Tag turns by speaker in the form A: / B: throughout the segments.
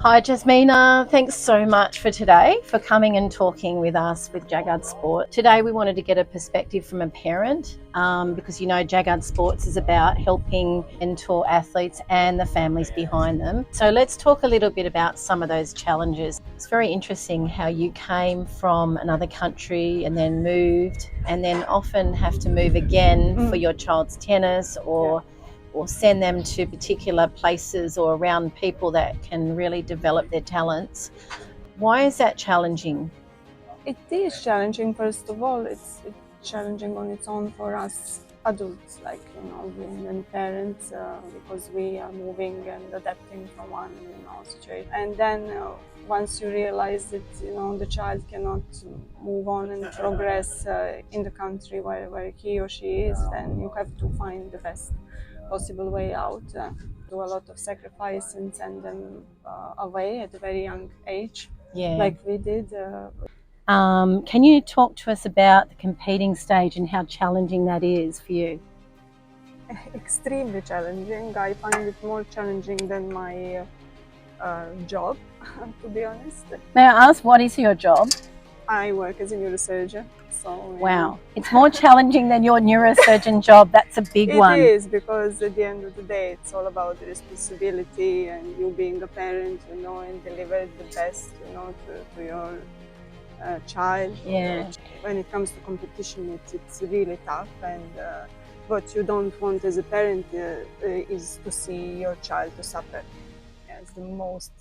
A: Hi Jasmina, thanks so much for today, for coming and talking with us with Jaggard Sport. Today we wanted to get a perspective from a parent because Jaggard Sports is about helping mentor athletes and the families behind them. So let's talk a little bit about some of those challenges. It's very interesting how you came from another country and then moved and then often have to move again for your child's tennis or send them to particular places or around people that can really develop their talents. Why is that challenging?
B: It is challenging. First of all, it's challenging on its own for us adults, like being and parents, because we are moving and adapting from one situation. And then once you realize that the child cannot move on and progress in the country where he or she is, then you have to find the best possible way out. Do a lot of sacrifice and send them away at a very young age, like we did.
A: Can you talk to us about the competing stage and how challenging that is for you?
B: Extremely challenging. I find it more challenging than my job, to be honest.
A: May I ask, what is your job?
B: I work as a neurosurgeon. So,
A: wow, it's more challenging than your neurosurgeon job. That's a big one.
B: It is, because at the end of the day, it's all about the responsibility and you being a parent, and deliver the best, to your child.
A: Yeah.
B: When it comes to competition, it's really tough, and what you don't want as a parent is to see your child to suffer. It's the most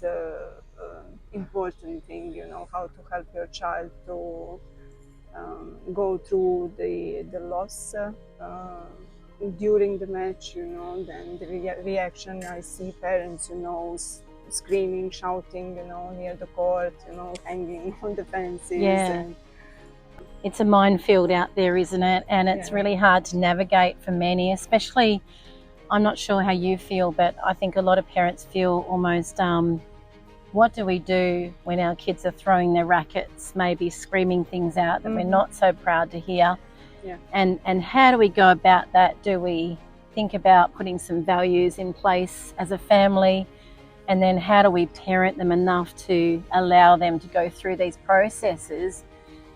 B: important thing, how to help your child to go through the loss during the match, then the reaction. I see parents, screaming, shouting, near the court, hanging on the fences.
A: Yeah. It's a minefield out there, isn't it? And it's really hard to navigate for many, especially, I'm not sure how you feel, but I think a lot of parents feel almost, what do we do when our kids are throwing their rackets, maybe screaming things out that we're not so proud to hear?
B: Yeah.
A: And how do we go about that? Do we think about putting some values in place as a family? And then how do we parent them enough to allow them to go through these processes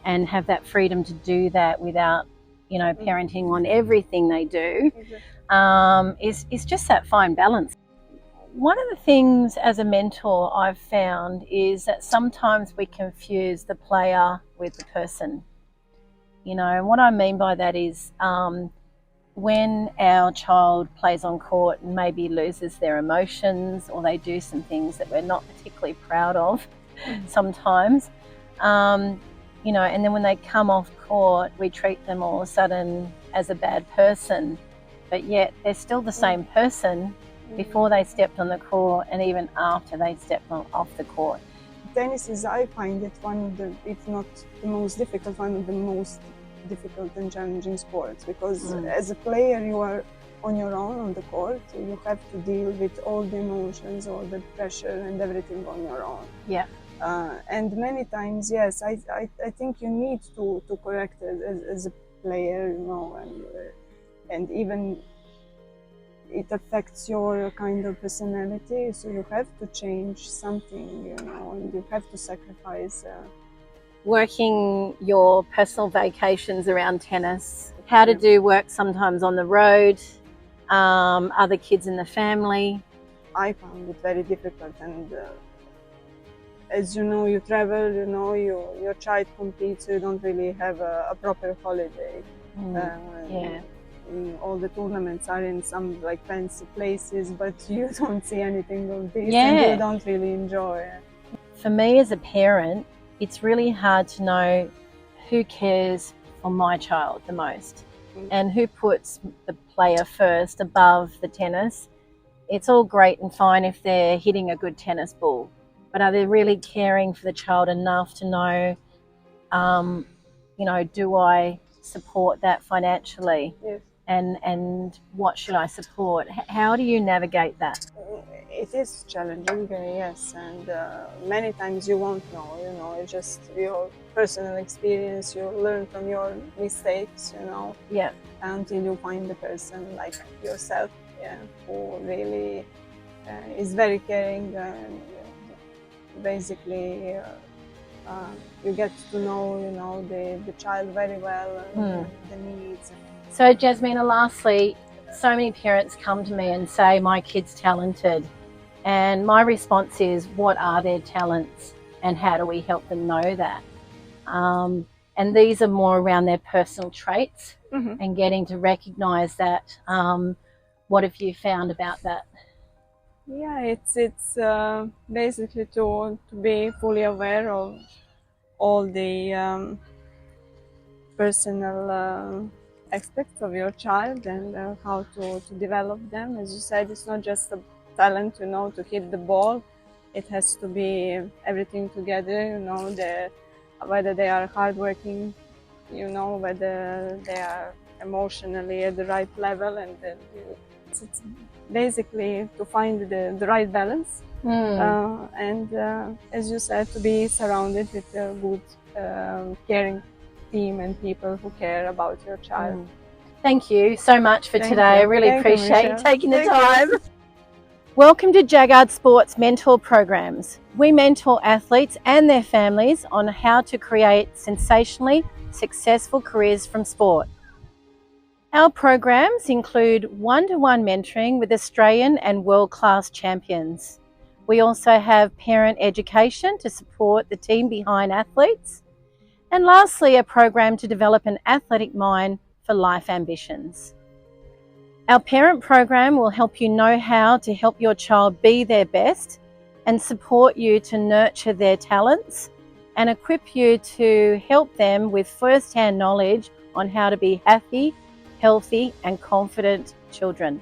A: and have that freedom to do that without, parenting on everything they do? Is just that fine balance. One of the things as a mentor I've found is that sometimes we confuse the player with the person. And what I mean by that is when our child plays on court and maybe loses their emotions or they do some things that we're not particularly proud of sometimes, and then when they come off court, we treat them all of a sudden as a bad person, but yet they're still the same person before they stepped on the court and even after they stepped off the court.
B: Tennis is, I find it one of the, if not the most difficult, one of the most difficult and challenging sports, because as a player you are on your own on the court. You have to deal with all the emotions, all the pressure and everything on your own.
A: Yeah.
B: And many times, yes, I think you need to correct it as a player, and even it affects your kind of personality, so you have to change something, and you have to sacrifice.
A: Working your personal vacations around tennis, how to do work sometimes on the road, other kids in the family.
B: I found it very difficult, and as you travel, your child competes, so you don't really have a proper holiday. All the tournaments are in some like fancy places, but you don't see anything of this, and you don't really enjoy it.
A: For me as a parent, it's really hard to know who cares for my child the most and who puts the player first above the tennis. It's all great and fine if they're hitting a good tennis ball, but are they really caring for the child enough to know, do I support that financially?
B: Yes.
A: And what should I support? How do you navigate that?
B: It is challenging, yes, and many times you won't know, it's just your personal experience. You learn from your mistakes, until you find the person like yourself, who really is very caring. Basically, you get to know, the child very well and the needs.
A: So Jasmina, lastly, so many parents come to me and say, my kid's talented. And my response is, what are their talents and how do we help them know that? And these are more around their personal traits and getting to recognise that. What have you found about that?
B: Yeah, it's basically to be fully aware of all the personal aspects of your child and how to develop them. As you said, it's not just a talent, to hit the ball. It has to be everything together, whether they are hardworking, whether they are emotionally at the right level, and it's basically to find the right balance. And as you said, to be surrounded with a good, caring team and people who care about your child.
A: Thank you so much for today. I really appreciate you taking the time. Welcome to Jaggard Sports Mentor Programs. We mentor athletes and their families on how to create sensationally successful careers from sport. Our programs include one-to-one mentoring with Australian and world-class champions. We also have parent education to support the team behind athletes. And lastly, a program to develop an athletic mind for life ambitions. Our parent program will help you know how to help your child be their best and support you to nurture their talents and equip you to help them with first-hand knowledge on how to be happy, healthy and confident children.